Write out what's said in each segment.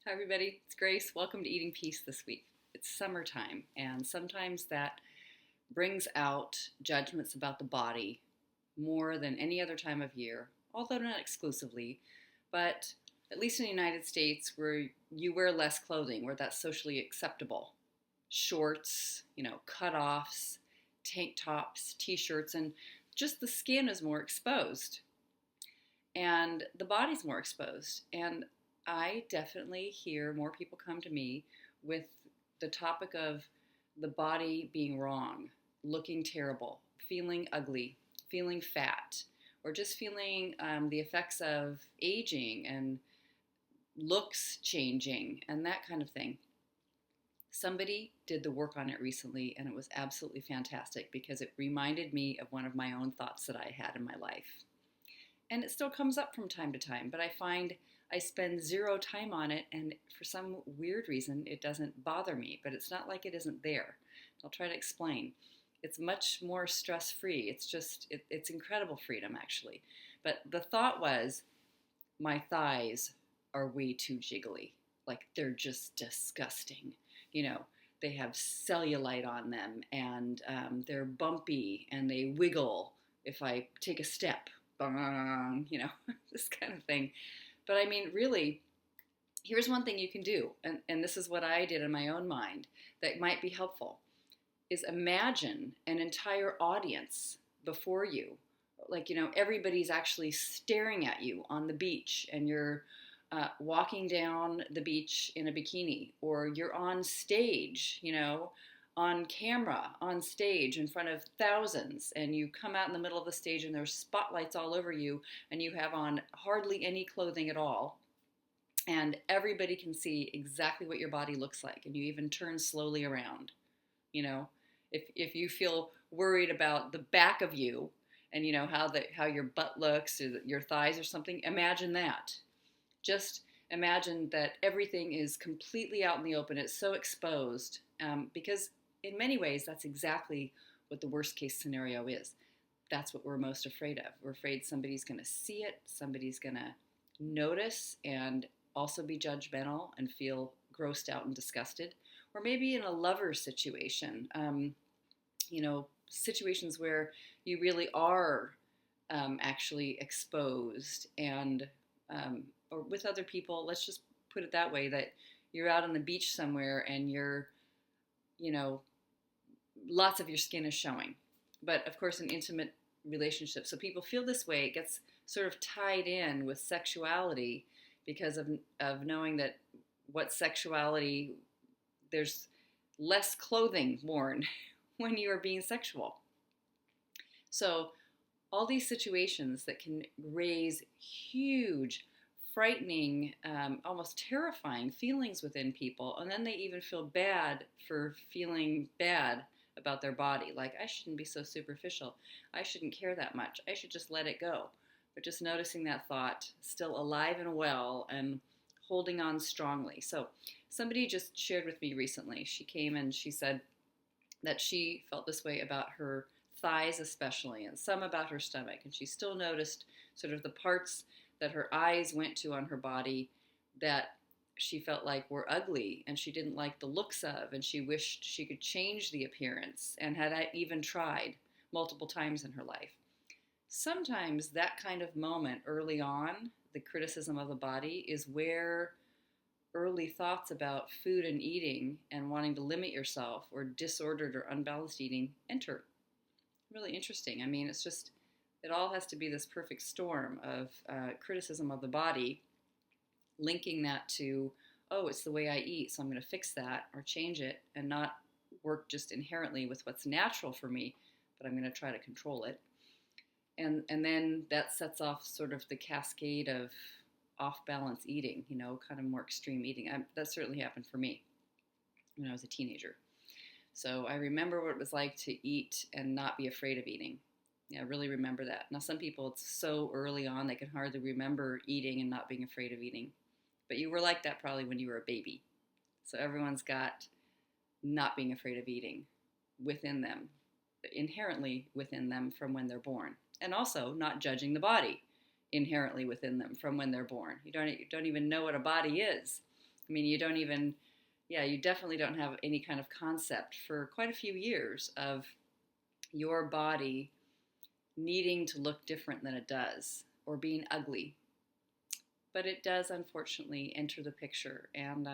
Hi, everybody. It's Grace. Welcome to Eating Peace this week. It's summertime, and sometimes that brings out judgments about the body more than any other time of year, although not exclusively. But at least in the United States, where you wear less clothing, where that's socially acceptable, shorts, cutoffs, tank tops, t-shirts, and just the skin is more exposed and the body's more exposed. And I definitely hear more people come to me with the topic of the body being wrong, looking terrible, feeling ugly, feeling fat, or just feeling the effects of aging and looks changing and that kind of thing. Somebody did the work on it recently, and it was absolutely fantastic because it reminded me of one of my own thoughts that I had in my life. And it still comes up from time to time, but I find I spend zero time on it, and for some weird reason, it doesn't bother me, but it's not like it isn't there. I'll try to explain. It's much more stress-free. It's incredible freedom, actually. But the thought was, my thighs are way too jiggly. Like, they're just disgusting. They have cellulite on them, and they're bumpy, and they wiggle if I take a step. This kind of thing. But I mean, really, here's one thing you can do, and this is what I did in my own mind that might be helpful, is imagine an entire audience before you. Like, everybody's actually staring at you on the beach, and you're walking down the beach in a bikini, or you're on stage, on camera, on stage in front of thousands, and you come out in the middle of the stage and there's spotlights all over you, and you have on hardly any clothing at all, and everybody can see exactly what your body looks like, and you even turn slowly around. If you feel worried about the back of you and how your butt looks or your thighs or something, imagine that. Just imagine that everything is completely out in the open. It's so exposed because in many ways that's exactly what the worst case scenario is. That's what we're most afraid of. We're afraid somebody's going to see it, somebody's going to notice and also be judgmental and feel grossed out and disgusted. Or maybe in a lover situation, situations where you really are actually exposed and or with other people. Let's just put it that way, that you're out on the beach somewhere and you're, lots of your skin is showing. But of course, in intimate relationships, so people feel this way, it gets sort of tied in with sexuality because of knowing that what sexuality, there's less clothing worn when you are being sexual. So all these situations that can raise huge, frightening, almost terrifying feelings within people, and then they even feel bad for feeling bad about their body. Like, I shouldn't be so superficial. I shouldn't care that much. I should just let it go. But just noticing that thought still alive and well and holding on strongly. So somebody just shared with me recently. She came and she said that she felt this way about her thighs especially, and some about her stomach. And she still noticed sort of the parts that her eyes went to on her body that she felt like were ugly and she didn't like the looks of, and she wished she could change the appearance and had even tried multiple times in her life. Sometimes that kind of moment early on, the criticism of the body, is where early thoughts about food and eating and wanting to limit yourself or disordered or unbalanced eating enter. Really interesting. I mean, it all has to be this perfect storm of criticism of the body, linking that to, oh, it's the way I eat, so I'm going to fix that or change it and not work just inherently with what's natural for me, but I'm going to try to control it. And then that sets off sort of the cascade of off-balance eating, kind of more extreme eating. That certainly happened for me when I was a teenager. So I remember what it was like to eat and not be afraid of eating. Yeah, I really remember that. Now, some people, it's so early on, they can hardly remember eating and not being afraid of eating. But you were like that probably when you were a baby. So everyone's got not being afraid of eating within them, inherently within them from when they're born. And also not judging the body inherently within them from when they're born. You don't even know what a body is. I mean, you don't even, yeah, you definitely don't have any kind of concept for quite a few years of your body needing to look different than it does or being ugly. But it does, unfortunately, enter the picture, and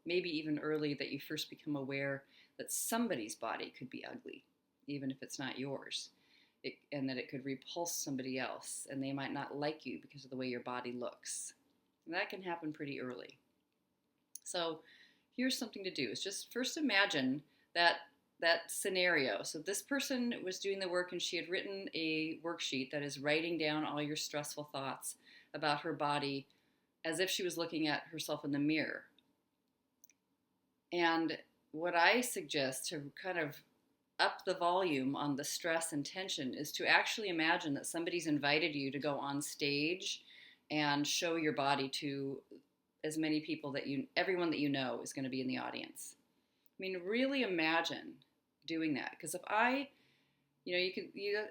maybe even early that you first become aware that somebody's body could be ugly, even if it's not yours, and that it could repulse somebody else, and they might not like you because of the way your body looks. And that can happen pretty early. So here's something to do, is just first imagine that scenario. So this person was doing the work and she had written a worksheet that is writing down all your stressful thoughts about her body as if she was looking at herself in the mirror. And what I suggest to kind of up the volume on the stress and tension is to actually imagine that somebody's invited you to go on stage and show your body to as many people that everyone that you know is going to be in the audience. I mean, really imagine doing that. Because if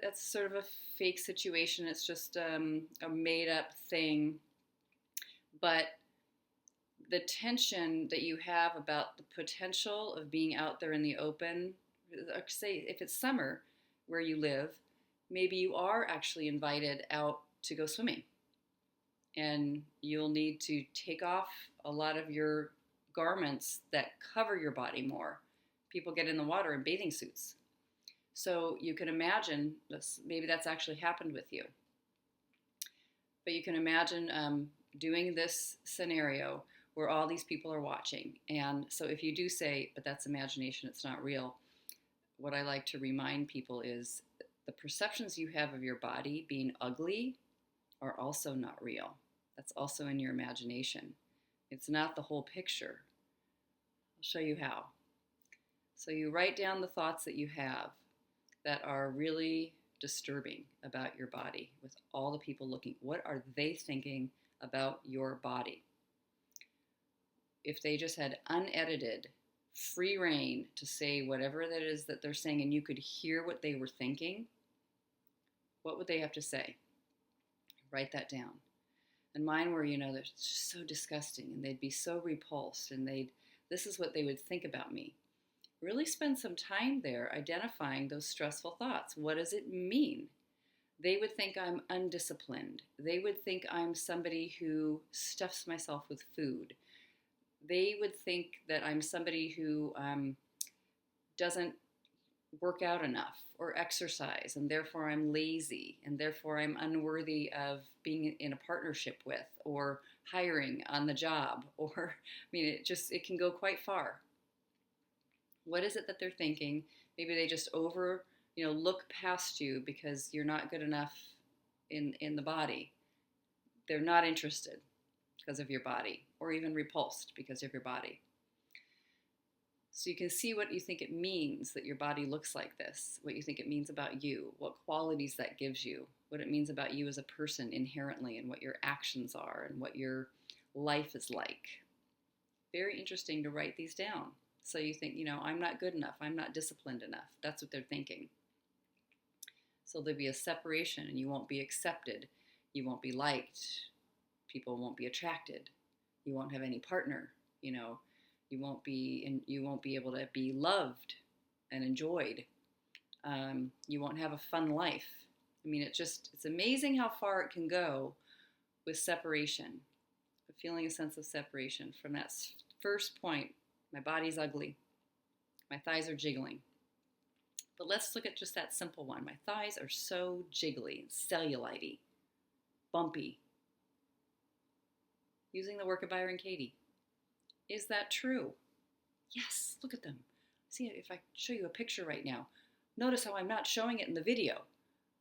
that's sort of a fake situation. It's just a made up thing. But the tension that you have about the potential of being out there in the open, say if it's summer where you live, maybe you are actually invited out to go swimming. And you'll need to take off a lot of your garments that cover your body more. People get in the water in bathing suits. So you can imagine, maybe that's actually happened with you. But you can imagine doing this scenario where all these people are watching. And so if you do say, but that's imagination, it's not real, what I like to remind people is the perceptions you have of your body being ugly are also not real. That's also in your imagination. It's not the whole picture. I'll show you how. So you write down the thoughts that you have that are really disturbing about your body with all the people looking. What are they thinking about your body? If they just had unedited, free reign to say whatever that is that they're saying and you could hear what they were thinking, what would they have to say? Write that down. And mine were, they're just so disgusting and they'd be so repulsed and this is what they would think about me. Really spend some time there identifying those stressful thoughts. What does it mean? They would think I'm undisciplined. They would think I'm somebody who stuffs myself with food. They would think that I'm somebody who doesn't work out enough or exercise, and therefore I'm lazy, and therefore I'm unworthy of being in a partnership with or hiring on the job. Or, it can go quite far. What is it that they're thinking? Maybe they just look past you because you're not good enough in the body. They're not interested because of your body, or even repulsed because of your body. So you can see what you think it means that your body looks like this, what you think it means about you, what qualities that gives you, what it means about you as a person inherently, and what your actions are, and what your life is like. Very interesting to write these down. So you think, I'm not good enough, I'm not disciplined enough. That's what they're thinking. So there'll be a separation, and you won't be accepted. You won't be liked. People won't be attracted. You won't have any partner. You won't be able to be loved and enjoyed. You won't have a fun life. It's amazing how far it can go with separation, feeling a sense of separation from that first point. My body's ugly. My thighs are jiggling. But let's look at just that simple one. My thighs are so jiggly, cellulite-y, bumpy. Using the work of Byron Katie. Is that true? Yes, look at them. See, if I show you a picture right now, notice how I'm not showing it in the video.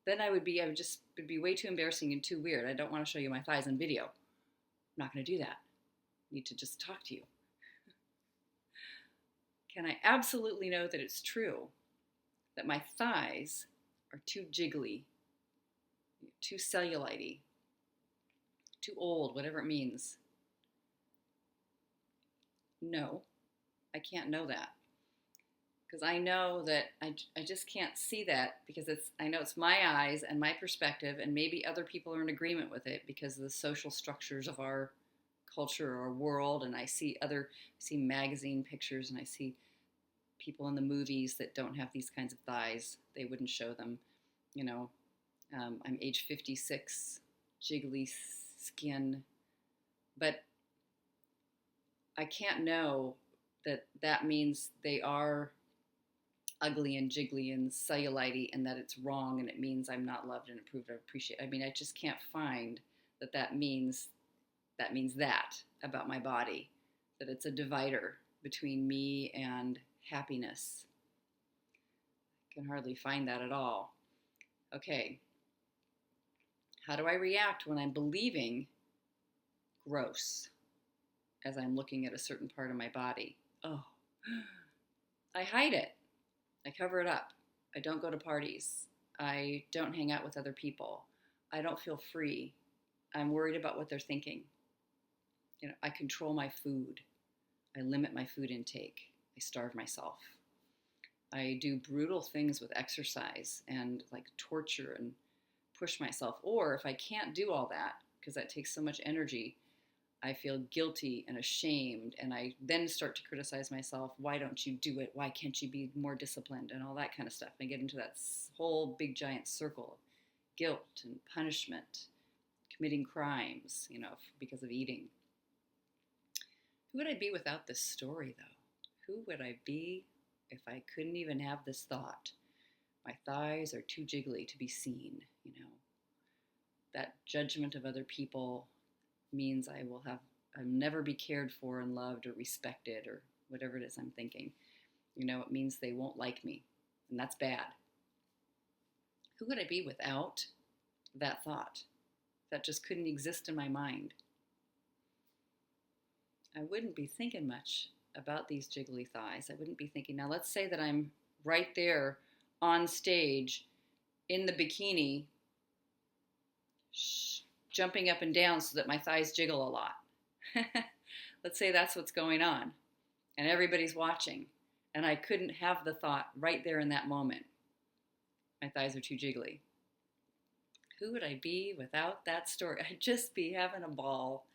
Then it'd be way too embarrassing and too weird. I don't want to show you my thighs in video. I'm not going to do that. I need to just talk to you. Can I absolutely know that it's true that my thighs are too jiggly, too cellulite-y, too old, whatever it means? No, I can't know that. Because I know that I just can't see that because I know it's my eyes and my perspective, and maybe other people are in agreement with it because of the social structures of our culture or world, and I see magazine pictures, and I see people in the movies that don't have these kinds of thighs. They wouldn't show them. You know, I'm age 56, jiggly skin, but I can't know that that means they are ugly and jiggly and cellulite and that it's wrong and it means I'm not loved and approved or appreciated. I mean, I just can't find that means that about my body, that it's a divider between me and happiness. I can hardly find that at all. Okay. How do I react when I'm believing gross as I'm looking at a certain part of my body? Oh, I hide it. I cover it up. I don't go to parties. I don't hang out with other people. I don't feel free. I'm worried about what they're thinking. You know, I control my food. I limit my food intake. I starve myself. I do brutal things with exercise and like torture and push myself. Or if I can't do all that, because that takes so much energy, I feel guilty and ashamed, and I then start to criticize myself. Why don't you do it? Why can't you be more disciplined? And all that kind of stuff. And I get into that whole big giant circle of guilt and punishment, committing crimes, you know, because of eating. Who would I be without this story, though? Who would I be if I couldn't even have this thought? My thighs are too jiggly to be seen, you know. That judgment of other people means I'll never be cared for and loved or respected or whatever it is I'm thinking. You know, it means they won't like me, and that's bad. Who would I be without that thought? That just couldn't exist in my mind. I wouldn't be thinking much about these jiggly thighs. I wouldn't be thinking, now let's say that I'm right there on stage in the bikini, jumping up and down so that my thighs jiggle a lot. Let's say that's what's going on, and everybody's watching, and I couldn't have the thought right there in that moment. My thighs are too jiggly. Who would I be without that story? I'd just be having a ball,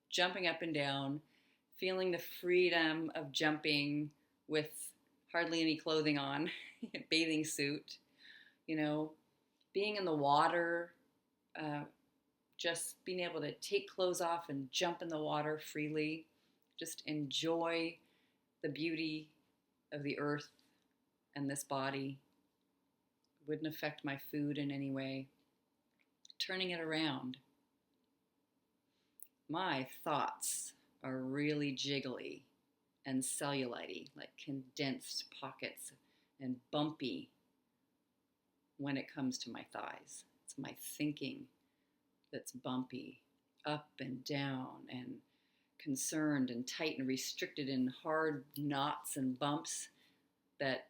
jumping up and down, feeling the freedom of jumping with hardly any clothing on, bathing suit, you know, being in the water, just being able to take clothes off and jump in the water freely, just enjoy the beauty of the earth and this body. Wouldn't affect my food in any way. Turning it around. My thoughts are really jiggly and cellulite, like condensed pockets and bumpy when it comes to my thighs. It's my thinking that's bumpy, up and down and concerned and tight and restricted in hard knots and bumps that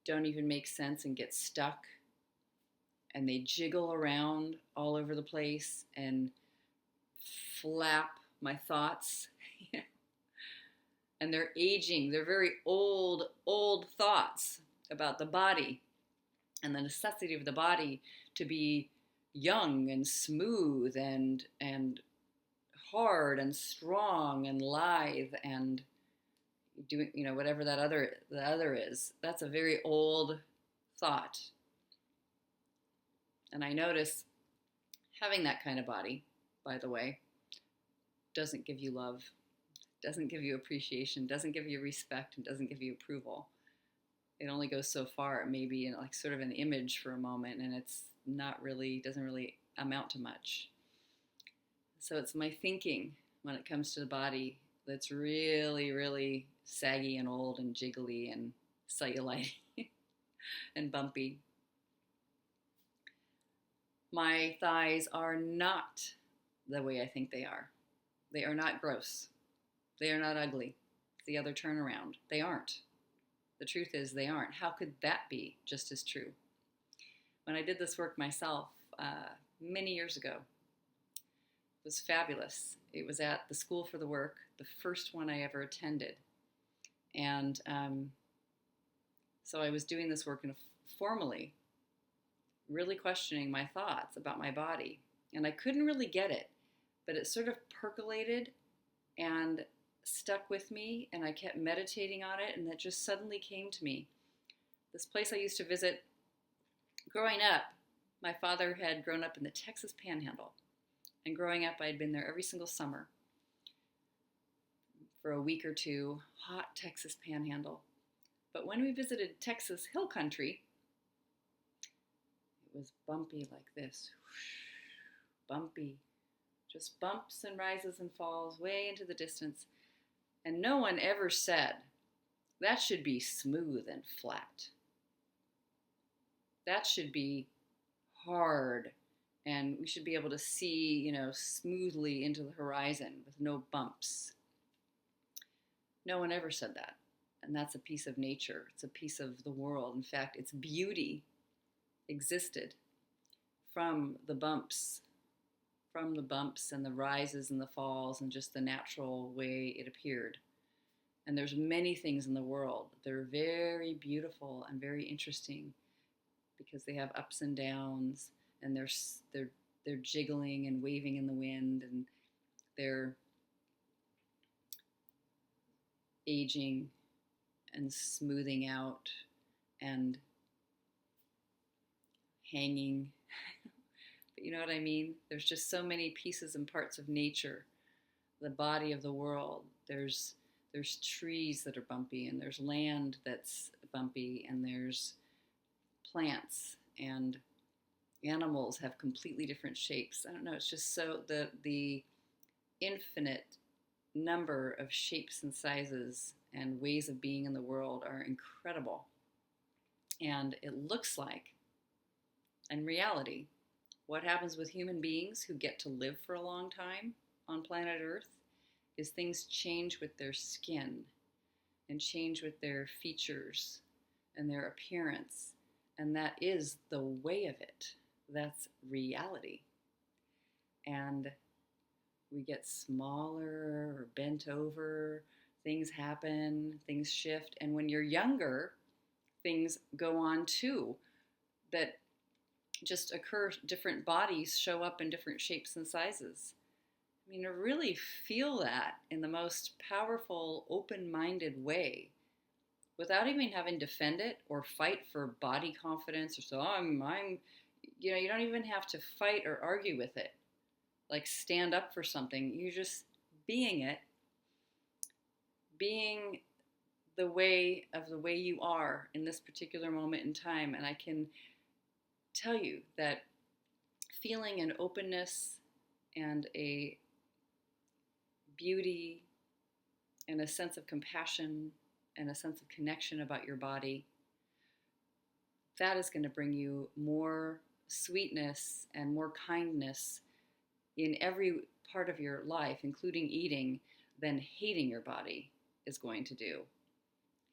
don't even make sense and get stuck. And they jiggle around all over the place and flap my thoughts. And they're aging. They're very old thoughts about the body and the necessity of the body to be young and smooth and hard and strong and lithe and doing, you know, whatever the other is. That's a very old thought. And I notice having that kind of body, by the way, doesn't give you love, doesn't give you appreciation, doesn't give you respect, and doesn't give you approval. It only goes so far. It may be in like sort of an image for a moment, and it's doesn't really amount to much. So it's my thinking when it comes to the body that's really, really saggy and old and jiggly and cellulite and bumpy. My thighs are not the way I think they are. They are not gross. They are not ugly. It's the other turnaround. They aren't. The truth is they aren't. How could that be just as true? When I did this work myself many years ago, it was fabulous. It was at the School for the Work, the first one I ever attended. And so I was doing this work formally, really questioning my thoughts about my body. And I couldn't really get it, but it sort of percolated and stuck with me, and I kept meditating on it, and that just suddenly came to me. This place I used to visit growing up, my father had grown up in the Texas Panhandle, and growing up I had been there every single summer for a week or two, hot Texas Panhandle. But when we visited Texas Hill Country, it was bumpy like this, bumpy, just bumps and rises and falls way into the distance. And no one ever said, that should be smooth and flat. That should be hard, and we should be able to see, smoothly into the horizon with no bumps. No one ever said that. And that's a piece of nature. It's a piece of the world. In fact, its beauty existed from the bumps and the rises and the falls and just the natural way it appeared. And there's many things in the world that are very beautiful and very interesting because they have ups and downs, and they're jiggling and waving in the wind, and they're aging and smoothing out and hanging. But you know what I mean? There's just so many pieces and parts of nature, the body of the world. There's trees that are bumpy, and there's land that's bumpy, and there's plants, and animals have completely different shapes. I don't know, it's just so the infinite number of shapes and sizes and ways of being in the world are incredible. And it looks like, in reality, what happens with human beings who get to live for a long time on planet Earth is things change with their skin and change with their features and their appearance. And that is the way of it. That's reality. And we get smaller or bent over, things happen, things shift. And when you're younger, things go on too that just occur. Different bodies show up in different shapes and sizes. I mean, to really feel that in the most powerful, open-minded way, without even having to defend it or fight for body confidence or so, you don't even have to fight or argue with it. Like stand up for something. You're just being it, being the way you are in this particular moment in time. And I can tell you that feeling an openness and a beauty and a sense of compassion and a sense of connection about your body, that is going to bring you more sweetness and more kindness in every part of your life, including eating, than hating your body is going to do.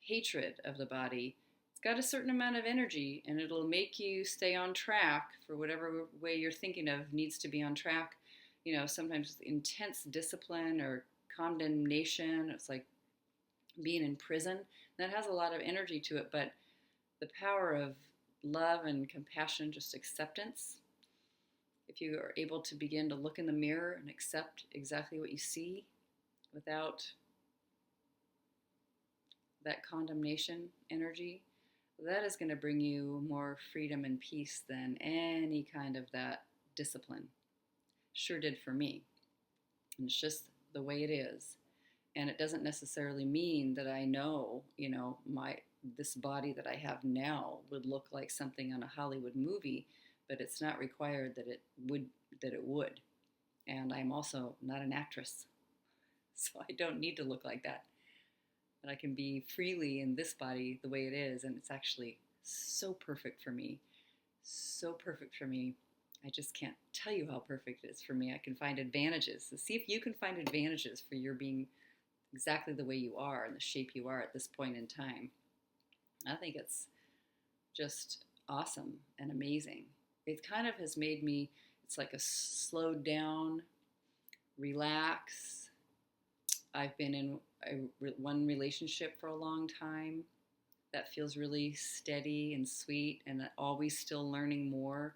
Hatred of the body, it's got a certain amount of energy, and it'll make you stay on track for whatever way you're thinking of needs to be on track. Sometimes intense discipline or condemnation. It's like being in prison. That has a lot of energy to it, but the power of love and compassion, just acceptance, if you are able to begin to look in the mirror and accept exactly what you see without that condemnation energy, that is going to bring you more freedom and peace than any kind of that discipline. Sure did for me. And it's just the way it is. And it doesn't necessarily mean that I know, this body that I have now would look like something on a Hollywood movie, but it's not required that it would. And I'm also not an actress, so I don't need to look like that. But I can be freely in this body the way it is, and it's actually so perfect for me. So perfect for me. I just can't tell you how perfect it is for me. I can find advantages. So see if you can find advantages for your being exactly the way you are and the shape you are at this point in time. I think it's just awesome and amazing. It kind of has made me, it's like a slowed down, relax. I've been in one relationship for a long time that feels really steady and sweet, and always still learning more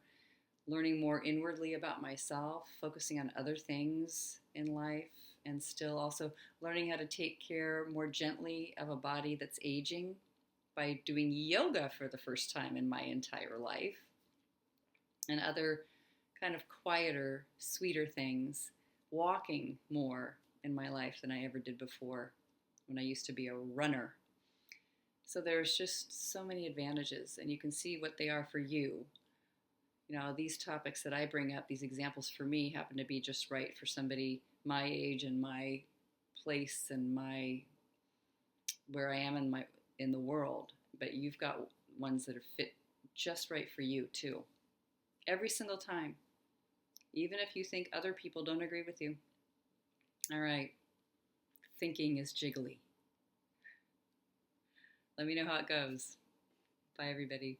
inwardly about myself, focusing on other things in life, and still also learning how to take care more gently of a body that's aging by doing yoga for the first time in my entire life, and other kind of quieter, sweeter things, walking more in my life than I ever did before when I used to be a runner. So there's just so many advantages, and you can see what they are for you. You know, these topics that I bring up, these examples for me happen to be just right for somebody my age and my place and my where I am in the world. But you've got ones that are fit just right for you too. Every single time. Even if you think other people don't agree with you. All right. Thinking is jiggly. Let me know how it goes. Bye, everybody.